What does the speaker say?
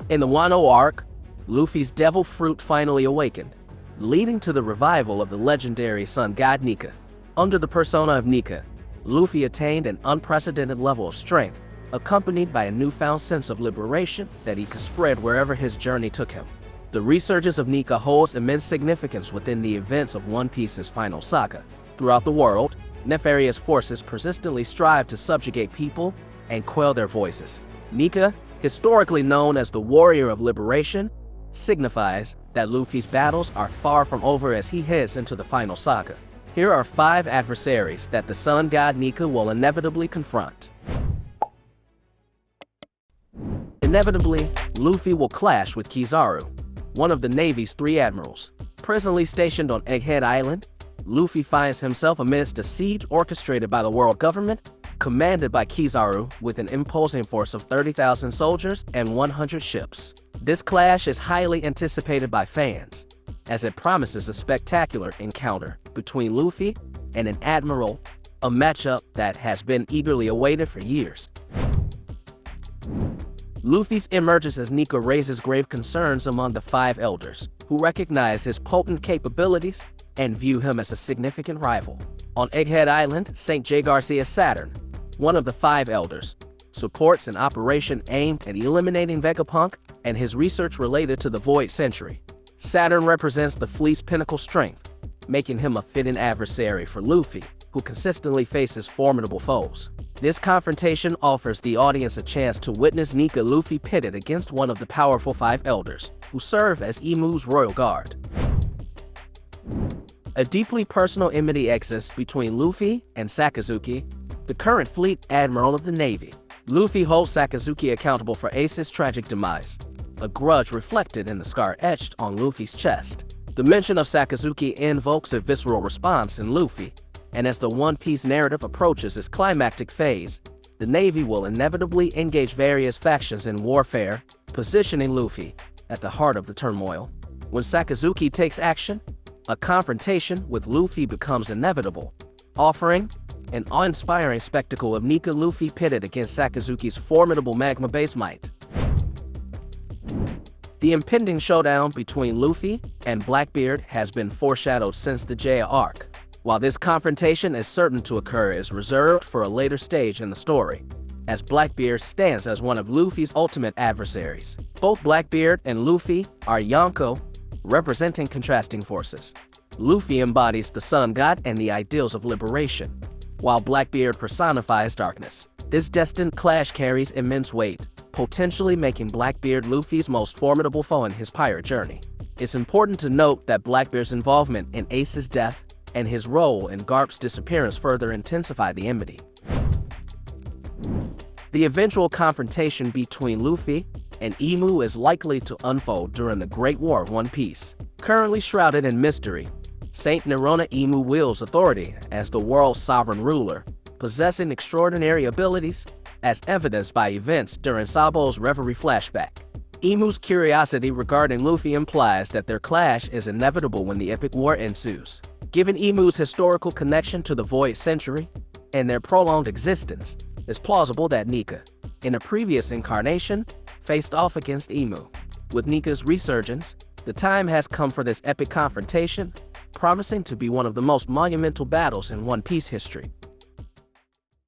In the Wano arc, Luffy's devil fruit finally awakened, leading to the revival of the legendary Sun God Nika. Under the persona of Nika, Luffy attained an unprecedented level of strength, accompanied by a newfound sense of liberation that he could spread wherever his journey took him. The resurgence of Nika holds immense significance within the events of One Piece's final saga. Throughout the world, nefarious forces persistently strive to subjugate people and quell their voices. Nika, historically known as the Warrior of Liberation, signifies that Luffy's battles are far from over as he heads into the final saga. Here are 5 adversaries that the Sun God Nika will inevitably confront. Inevitably, Luffy will clash with 𝐋𝐤𝐜𝐞, one of the Navy's 3 admirals. Presently stationed on Egghead Island, Luffy finds himself amidst a siege orchestrated by the world government, commanded by 𝐋𝐤𝐜𝐞 with an imposing force of 30,000 soldiers and 100 ships. This clash is highly anticipated by fans, as it promises a spectacular encounter between Luffy and an admiral, a matchup that has been eagerly awaited for years. Luffy's emergence as Nika raises grave concerns among the 5 elders, who recognize his potent capabilities and view him as a significant rival. On Egghead Island, St. J. Garcia Saturn, one of the 5 elders, supports an operation aimed at eliminating Vegapunk and his research related to the Void Century. Saturn represents the fleet's pinnacle strength, making him a fitting adversary for Luffy, who consistently faces formidable foes. This confrontation offers the audience a chance to witness Nika Luffy pitted against one of the powerful 5 elders, who serve as Imu's royal guard. A deeply personal enmity exists between Luffy and Sakazuki, the current fleet admiral of the Navy. Luffy holds Sakazuki accountable for Ace's tragic demise, a grudge reflected in the scar etched on Luffy's chest. The mention of Sakazuki invokes a visceral response in Luffy, and as the One Piece narrative approaches its climactic phase, the Navy will inevitably engage various factions in warfare, positioning Luffy at the heart of the turmoil. When Sakazuki takes action, a confrontation with Luffy becomes inevitable, offering an awe-inspiring spectacle of Nika Luffy pitted against Sakazuki's formidable magma-based might. The impending showdown between Luffy and Blackbeard has been foreshadowed since the Jaya arc. While this confrontation is certain to occur, it is reserved for a later stage in the story, as Blackbeard stands as one of Luffy's ultimate adversaries. Both Blackbeard and Luffy are 𝐻𝐤𝐞, representing contrasting forces. Luffy embodies the sun god and the ideals of liberation, while Blackbeard personifies darkness. This destined clash carries immense weight, potentially making Blackbeard Luffy's most formidable foe in his pirate journey. It's important to note that Blackbeard's involvement in Ace's death and his role in Garp's disappearance further intensify the enmity. The eventual confrontation between Luffy and Imu is likely to unfold during the Great War of One Piece. Currently shrouded in mystery, Saint Nerona Imu wields authority as the world's sovereign ruler, possessing extraordinary abilities, as evidenced by events during Sabo's Reverie flashback. Imu's curiosity regarding Luffy implies that their clash is inevitable when the epic war ensues. Given Imu's historical connection to the Void Century and their prolonged existence, it's plausible that Nika, in a previous incarnation, faced off against Imu. With Nika's resurgence, the time has come for this epic confrontation, promising to be one of the most monumental battles in One Piece history.